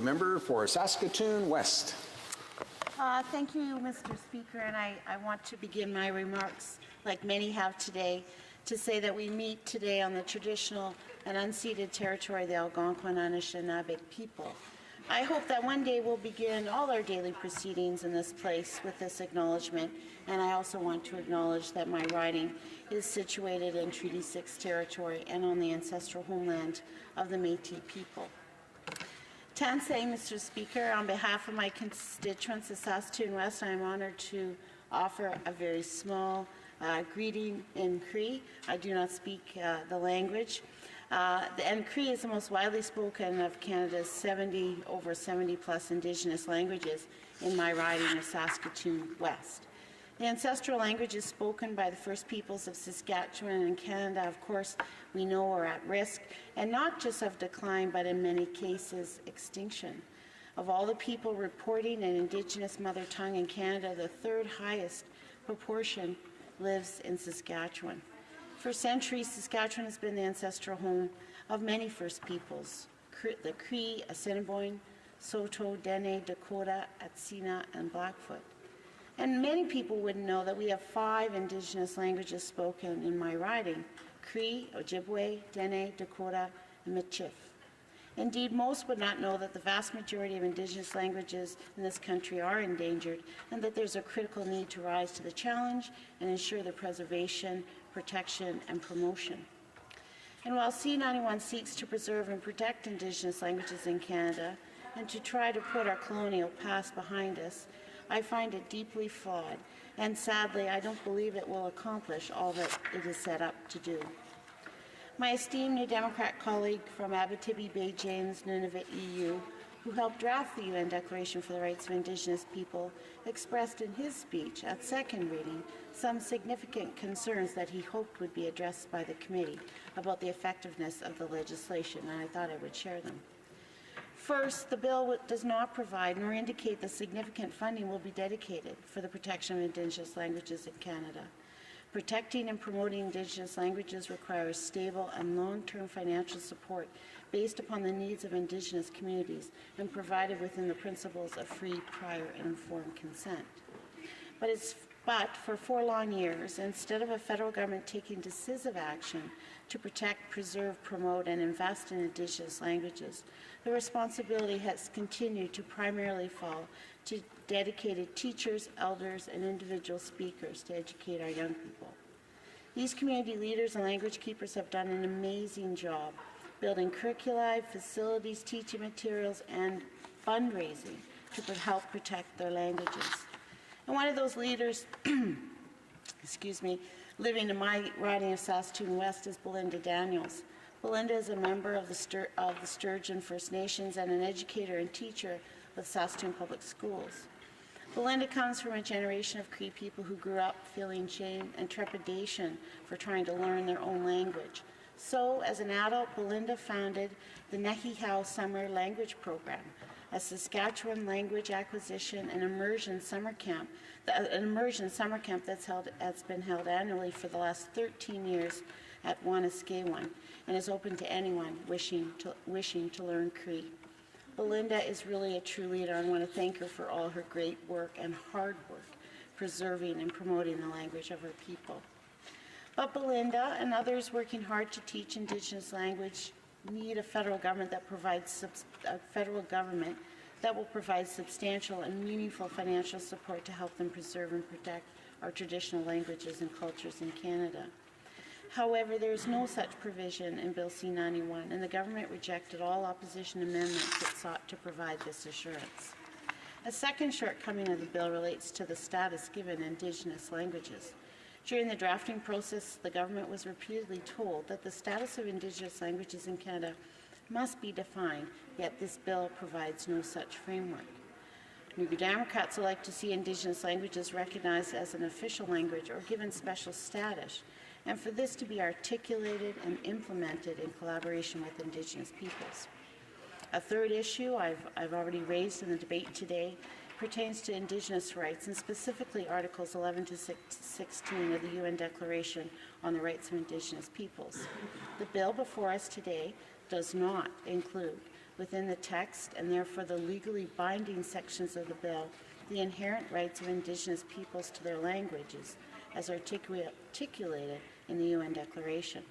member for Saskatoon West. Thank you, Mr. Speaker, and I want to begin my remarks, like many have today, to say that we meet today on the traditional and unceded territory of the Algonquin and Anishinaabe people. I hope that one day we'll begin all our daily proceedings in this place with this acknowledgement, and I also want to acknowledge that my riding is situated in Treaty 6 territory and on the ancestral homeland of the Métis people. Tansi, Mr. Speaker, on behalf of my constituents of Saskatoon West, I am honoured to offer a very small greeting in Cree. I do not speak the language. And Cree is the most widely spoken of Canada's over 70 plus Indigenous languages in my riding of Saskatoon West. The ancestral languages spoken by the First Peoples of Saskatchewan and Canada, of course, we know are at risk, and not just of decline, but in many cases, extinction. Of all the people reporting an Indigenous mother tongue in Canada, the third highest proportion lives in Saskatchewan. For centuries, Saskatchewan has been the ancestral home of many First Peoples, the Cree, Assiniboine, Saulteaux, Dene, Dakota, Atsina and Blackfoot. And many people wouldn't know that we have 5 Indigenous languages spoken in my riding: Cree, Ojibwe, Dene, Dakota, and Michif. Indeed, most would not know that the vast majority of Indigenous languages in this country are endangered, and that there's a critical need to rise to the challenge and ensure their preservation, protection, and promotion. And while C91 seeks to preserve and protect Indigenous languages in Canada and to try to put our colonial past behind us, I find it deeply flawed, and sadly, I don't believe it will accomplish all that it is set up to do. My esteemed New Democrat colleague from Abitibi Bay James, Nunavut EU, who helped draft the UN Declaration for the Rights of Indigenous People, expressed in his speech at second reading some significant concerns that he hoped would be addressed by the committee about the effectiveness of the legislation, and I thought I would share them. First, the bill does not provide nor indicate that significant funding will be dedicated for the protection of Indigenous languages in Canada. Protecting and promoting Indigenous languages requires stable and long-term financial support based upon the needs of Indigenous communities and provided within the principles of free, prior, and informed consent. But for 4 long years, instead of a federal government taking decisive action to protect, preserve, promote, and invest in Indigenous languages, the responsibility has continued to primarily fall to dedicated teachers, elders, and individual speakers to educate our young people. These community leaders and language keepers have done an amazing job building curricula, facilities, teaching materials, and fundraising to help protect their languages. And one of those leaders, living in my riding of Saskatoon West is Belinda Daniels. Belinda is a member of the Sturgeon First Nations and an educator and teacher with Saskatoon Public Schools. Belinda comes from a generation of Cree people who grew up feeling shame and trepidation for trying to learn their own language. So, as an adult, Belinda founded the Nehihaw Summer Language Program, a Saskatchewan language acquisition and immersion summer camp that's been held annually for the last 13 years at Saskatchewan and is open to anyone wishing to learn Cree. Belinda is really a true leader, and I want to thank her for all her great work and hard work preserving and promoting the language of her people. But Belinda and others working hard to teach Indigenous language need a federal government that will provide substantial and meaningful financial support to help them preserve and protect our traditional languages and cultures in Canada. However, there is no such provision in Bill C-91, and the government rejected all opposition amendments that sought to provide this assurance. A second shortcoming of the bill relates to the status given Indigenous languages. During the drafting process, the government was repeatedly told that the status of Indigenous languages in Canada must be defined, yet this bill provides no such framework. New Democrats would like to see Indigenous languages recognized as an official language or given special status, and for this to be articulated and implemented in collaboration with Indigenous peoples. A third issue I've already raised in the debate today pertains to Indigenous rights, and specifically Articles 11 to 16 of the UN Declaration on the Rights of Indigenous Peoples. The bill before us today does not include within the text and therefore the legally binding sections of the bill the inherent rights of Indigenous peoples to their languages as articulated in the UN Declaration.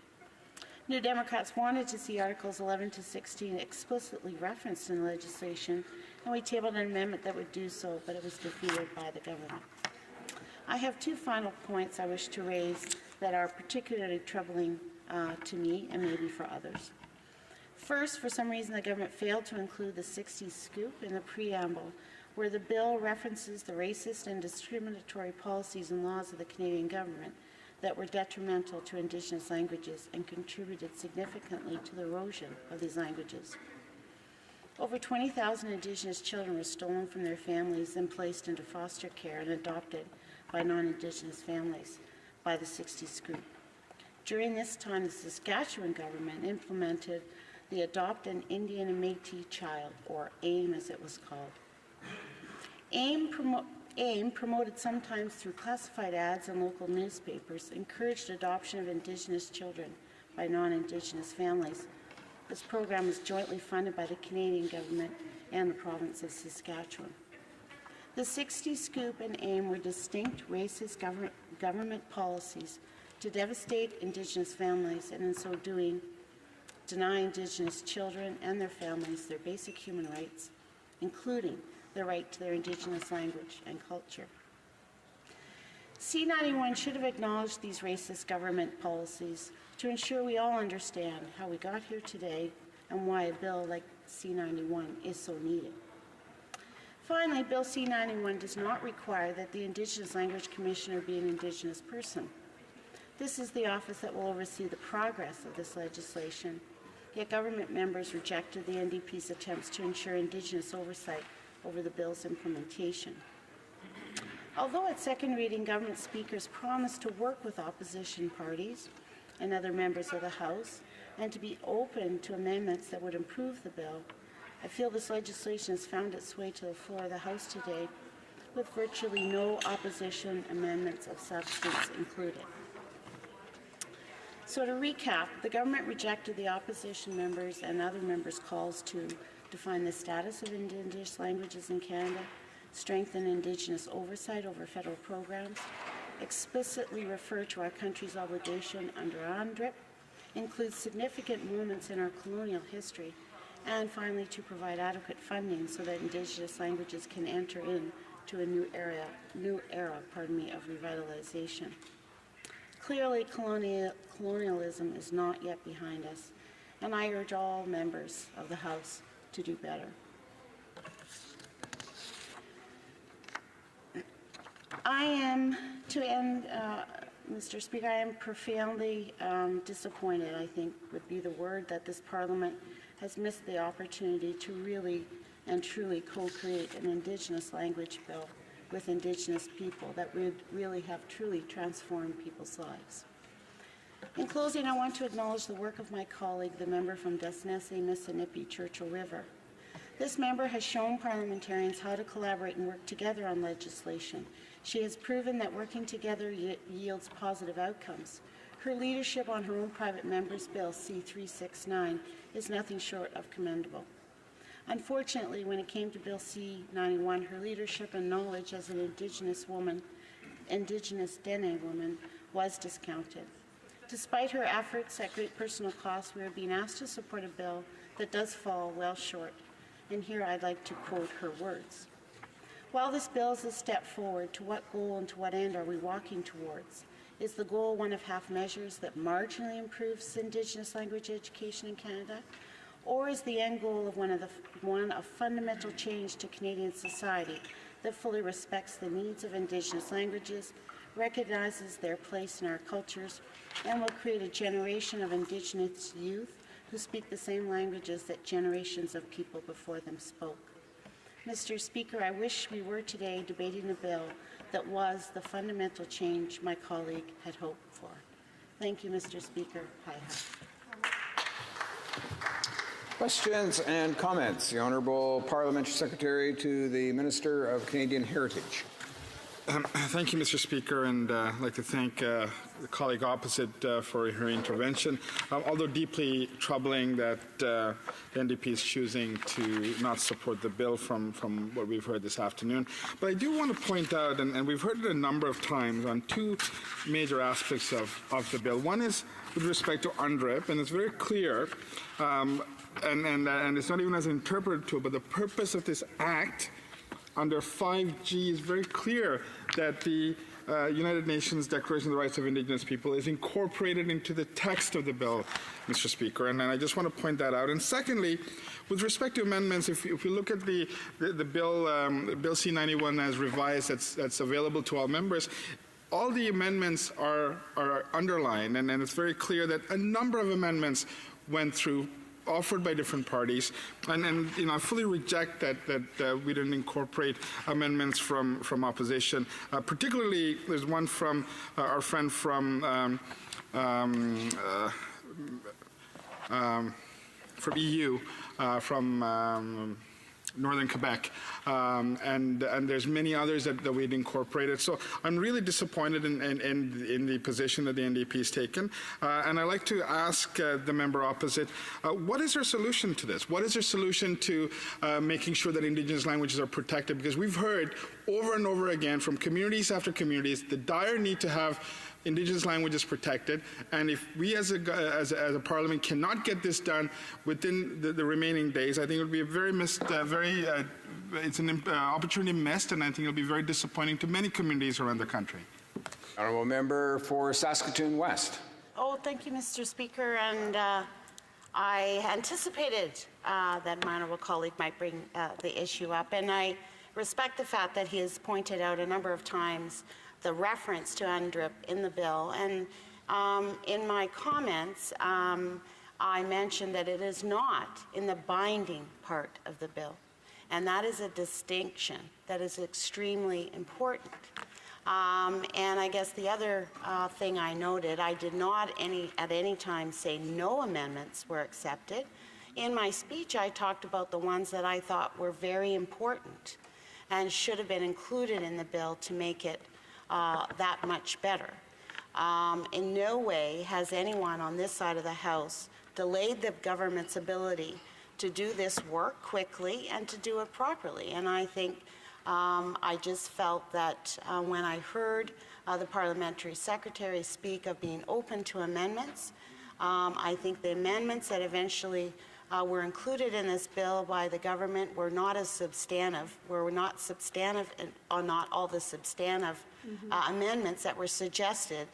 New Democrats wanted to see Articles 11 to 16 explicitly referenced in legislation, and we tabled an amendment that would do so, but it was defeated by the government. I have two final points I wish to raise that are particularly troubling to me and maybe for others. First, for some reason, the government failed to include the 60s scoop in the preamble, where the bill references the racist and discriminatory policies and laws of the Canadian government that were detrimental to Indigenous languages and contributed significantly to the erosion of these languages. Over 20,000 Indigenous children were stolen from their families and placed into foster care and adopted by non-Indigenous families by the 60s group. During this time, the Saskatchewan government implemented the Adopt an Indian and Métis Child, or AIM as it was called. AIM, promoted sometimes through classified ads in local newspapers, encouraged adoption of Indigenous children by non-Indigenous families. This program was jointly funded by the Canadian government and the province of Saskatchewan. The 60 Scoop and AIM were distinct racist government policies to devastate Indigenous families and in so doing deny Indigenous children and their families their basic human rights, including the right to their Indigenous language and culture. C91 should have acknowledged these racist government policies to ensure we all understand how we got here today and why a bill like C91 is so needed. Finally, Bill C91 does not require that the Indigenous Language Commissioner be an Indigenous person. This is the office that will oversee the progress of this legislation, yet government members rejected the NDP's attempts to ensure Indigenous oversight over the bill's implementation. Although at second reading, government speakers promised to work with opposition parties and other members of the House and to be open to amendments that would improve the bill, I feel this legislation has found its way to the floor of the House today with virtually no opposition amendments of substance included. So to recap, the government rejected the opposition members and other members' calls to define the status of Indigenous languages in Canada, strengthen Indigenous oversight over federal programs, explicitly refer to our country's obligation under UNDRIP, include significant moments in our colonial history, and finally to provide adequate funding so that Indigenous languages can enter into a new era of revitalization. Clearly, colonialism is not yet behind us, and I urge all members of the House to do better. Mr. Speaker, I am profoundly disappointed, I think would be the word, that this Parliament has missed the opportunity to really and truly co-create an Indigenous language bill with Indigenous people that would really have truly transformed people's lives. In closing, I want to acknowledge the work of my colleague, the member from Dene, Mississippi, Churchill River. This member has shown parliamentarians how to collaborate and work together on legislation. She has proven that working together yields positive outcomes. Her leadership on her own private member's bill, C-369, is nothing short of commendable. Unfortunately, when it came to Bill C-91, her leadership and knowledge as an Indigenous Dene woman, was discounted. Despite her efforts at great personal cost, we are being asked to support a bill that does fall well short. And here I'd like to quote her words. While this bill is a step forward, to what goal and to what end are we walking towards? Is the goal one of half measures that marginally improves Indigenous language education in Canada? Or is the end goal of one of fundamental change to Canadian society that fully respects the needs of Indigenous languages, recognizes their place in our cultures, and will create a generation of Indigenous youth who speak the same languages that generations of people before them spoke? Mr. Speaker, I wish we were today debating a bill that was the fundamental change my colleague had hoped for. Thank you, Mr. Speaker. Questions and comments? The Honourable Parliamentary Secretary to the Minister of Canadian Heritage. Thank you, Mr. Speaker, and I'd like to thank the colleague opposite for her intervention. Although deeply troubling that the NDP is choosing to not support the bill from what we've heard this afternoon. But I do want to point out, and we've heard it a number of times, on two major aspects of the bill. One is with respect to UNDRIP, and it's very clear, and it's not even as interpreted to it, but the purpose of this act under 5G is very clear that the United Nations Declaration of the Rights of Indigenous People is incorporated into the text of the bill, Mr. Speaker, and I just want to point that out. And secondly, with respect to amendments, if we look at the bill C-91 as revised, that's available to all members, all the amendments are underlined, and it's very clear that a number of amendments went through, offered by different parties, and you know, I fully reject that we didn't incorporate amendments from opposition. Particularly, there's one from our friend from EU, from Northern Quebec, and there's many others that we'd incorporated. So I'm really disappointed in the position that the NDP has taken, and I'd like to ask the member opposite, what is their solution to this? What is their solution to making sure that Indigenous languages are protected? Because we've heard over and over again from communities after communities the dire need to have Indigenous languages protected, and if we as a parliament cannot get this done within the remaining days, I think it would be a very it's an opportunity missed, and I think it'll be very disappointing to many communities around the country. Honourable member for Saskatoon West. Oh, thank you, Mr. Speaker, and I anticipated that my honourable colleague might bring the issue up, and I respect the fact that he has pointed out a number of times the reference to UNDRIP in the bill, and in my comments I mentioned that it is not in the binding part of the bill, and that is a distinction that is extremely important. And I guess the other thing I noted, I did not at any time say no amendments were accepted. In my speech, I talked about the ones that I thought were very important and should have been included in the bill to make it that much better. In no way has anyone on this side of the House delayed the government's ability to do this work quickly and to do it properly. And I think I just felt that when I heard the parliamentary secretary speak of being open to amendments, I think the amendments that eventually were included in this bill by the government were not as substantive, were not substantive, and not all the substantive amendments that were suggested.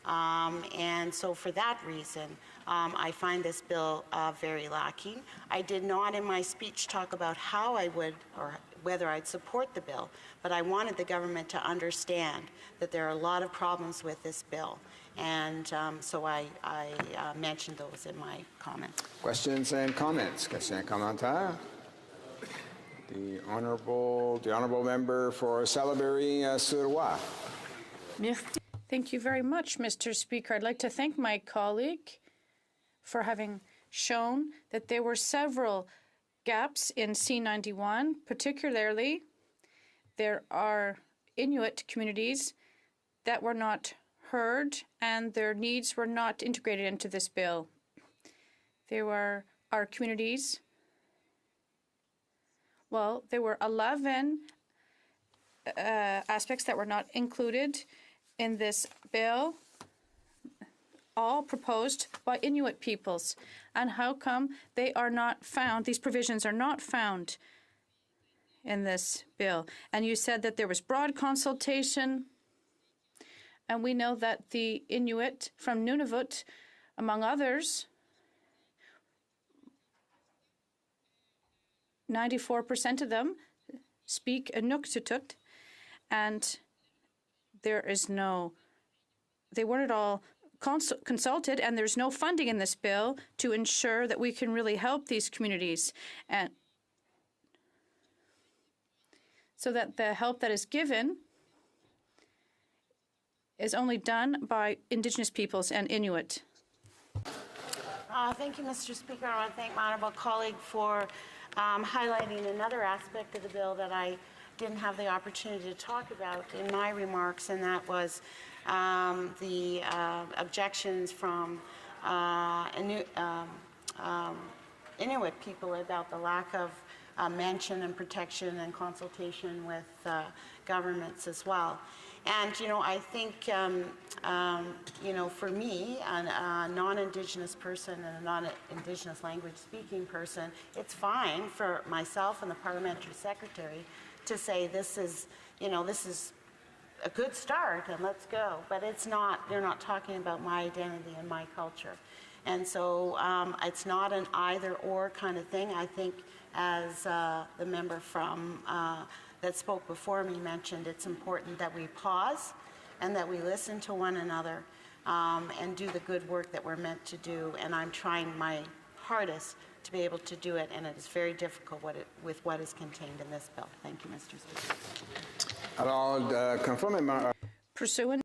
And so for that reason, I find this bill very lacking. I did not in my speech talk about how I would or whether I'd support the bill, but I wanted the government to understand that there are a lot of problems with this bill. And so I mentioned those in my comments. Questions and comments? Questions and commentaires? The honourable member for Salaberry-sur-Loire. Thank you very much, Mr. Speaker. I'd like to thank my colleague for having shown that there were several gaps in C-91. Particularly, there are Inuit communities that were not heard and their needs were not integrated into this bill. There were our communities. Well, there were 11 aspects that were not included in this bill, all proposed by Inuit peoples. And how come they are not found, these provisions are not found in this bill? And you said that there was broad consultation, and we know that the Inuit from Nunavut, among others, 94% of them speak Inuktitut, and there is no, they weren't at all consulted, and there's no funding in this bill to ensure that we can really help these communities, and so that the help that is given is only done by Indigenous peoples and Inuit. Thank you, Mr. Speaker. I want to thank my honourable colleague for highlighting another aspect of the bill that I didn't have the opportunity to talk about in my remarks, and that was the objections from Inuit people about the lack of mention and protection and consultation with governments as well. And, I think, for me, a non-Indigenous person and a non-Indigenous language speaking person, it's fine for myself and the parliamentary secretary to say this is a good start and let's go. But it's not, they're not talking about my identity and my culture. And so it's not an either or kind of thing. I think as the member from that spoke before me mentioned, it's important that we pause and that we listen to one another and do the good work that we're meant to do. And I'm trying my hardest to be able to do it, and it is very difficult with what is contained in this bill. Thank you, Mr. Speaker. Alors, conformément Pursuant